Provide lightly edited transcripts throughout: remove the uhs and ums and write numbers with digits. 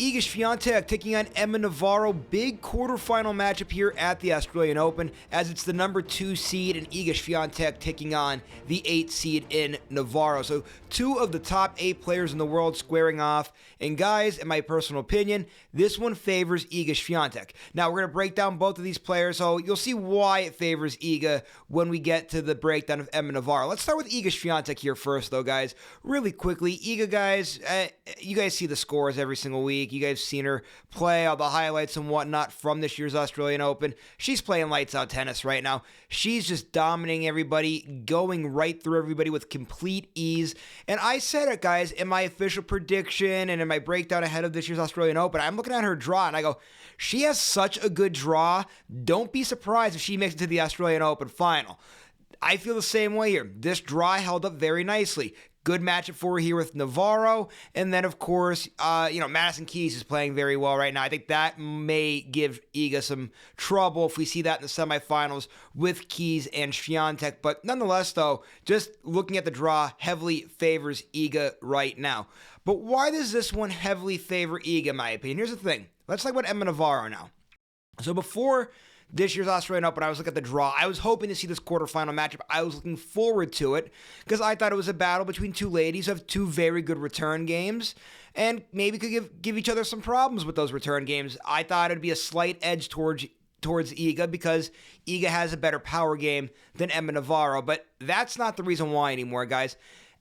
Iga Swiatek taking on Eva Navarro. Big quarterfinal matchup here at the Australian Open, as it's the number 2 seed and Iga Swiatek taking on the 8 seed in Navarro. So 2 of the top 8 players in the world squaring off. And guys, in my personal opinion, this one favors Iga Swiatek. Now we're going to break down both of these players, so you'll see why it favors Iga when we get to the breakdown of Eva Navarro. Let's start with Iga Swiatek here first, though, guys. Really quickly, Iga, guys, you guys see the scores every single week. You guys have seen her play, all the highlights and whatnot from this year's Australian Open. She's playing lights out tennis right now. She's just dominating everybody, going right through everybody with complete ease. And I said it, guys, in my official prediction and in my breakdown ahead of this year's Australian Open. I'm looking at her draw and I go, she has such a good draw. Don't be surprised if she makes it to the Australian Open final. I feel the same way here. This draw held up very nicely. Good matchup for her here with Navarro. And then, of course, Madison Keys is playing very well right now. I think that may give Iga some trouble if we see that in the semifinals with Keys and Swiatek. But nonetheless, though, just looking at the draw, heavily favors Iga right now. But why does this one heavily favor Iga, in my opinion? Here's the thing. Let's talk about Eva Navarro now. So before this year's Australian Open, I was looking at the draw. I was hoping to see this quarterfinal matchup. I was looking forward to it because I thought it was a battle between 2 ladies who have 2 very good return games and maybe could give each other some problems with those return games. I thought it would be a slight edge towards Iga because Iga has a better power game than Eva Navarro, but that's not the reason why anymore, guys.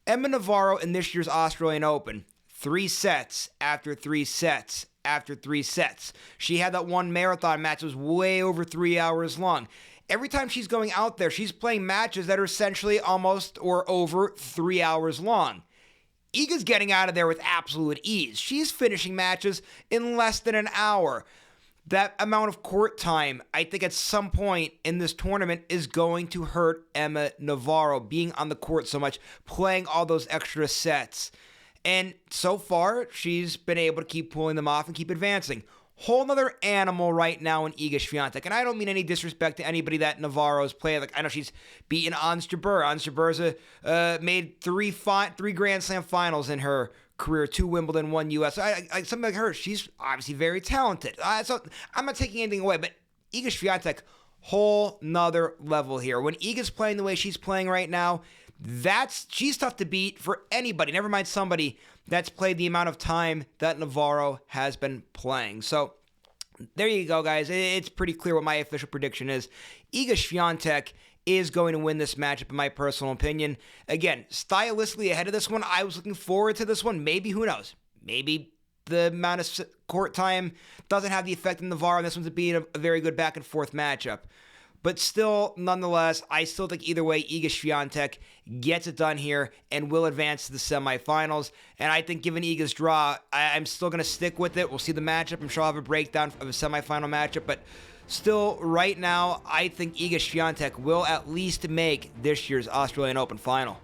Eva Navarro in this year's Australian Open, 3 sets after 3 sets after 3 sets. She had that one marathon match that was way over 3 hours long. Every time she's going out there, she's playing matches that are essentially almost or over 3 hours long. Iga's getting out of there with absolute ease. She's finishing matches in less than an hour. That amount of court time, I think at some point in this tournament, is going to hurt Eva Navarro, being on the court so much, playing all those extra sets. And so far, she's been able to keep pulling them off and keep advancing. Whole nother animal right now in Iga Swiatek. And I don't mean any disrespect to anybody that Navarro's played. Like, I know she's beaten Jabeur. Jabeur's made 3 Grand Slam finals in her career, 2 Wimbledon, 1 U.S. Something like her, she's obviously very talented. So I'm not taking anything away, but Iga Swiatek, whole nother level here. When Iga's playing the way she's playing right now, she's tough to beat for anybody, never mind somebody that's played the amount of time that Navarro has been playing. So there you go, guys. It's pretty clear what my official prediction is. Iga Swiatek is going to win this matchup, in my personal opinion. Again, stylistically ahead of this one, I was looking forward to this one. Maybe, who knows? Maybe the amount of court time doesn't have the effect on Navarro, and this one's being a very good back-and-forth matchup. But still, nonetheless, I still think either way, Iga Swiatek gets it done here and will advance to the semifinals. And I think given Iga's draw, I'm still going to stick with it. We'll see the matchup. I'm sure I'll have a breakdown of a semifinal matchup. But still, right now, I think Iga Swiatek will at least make this year's Australian Open final.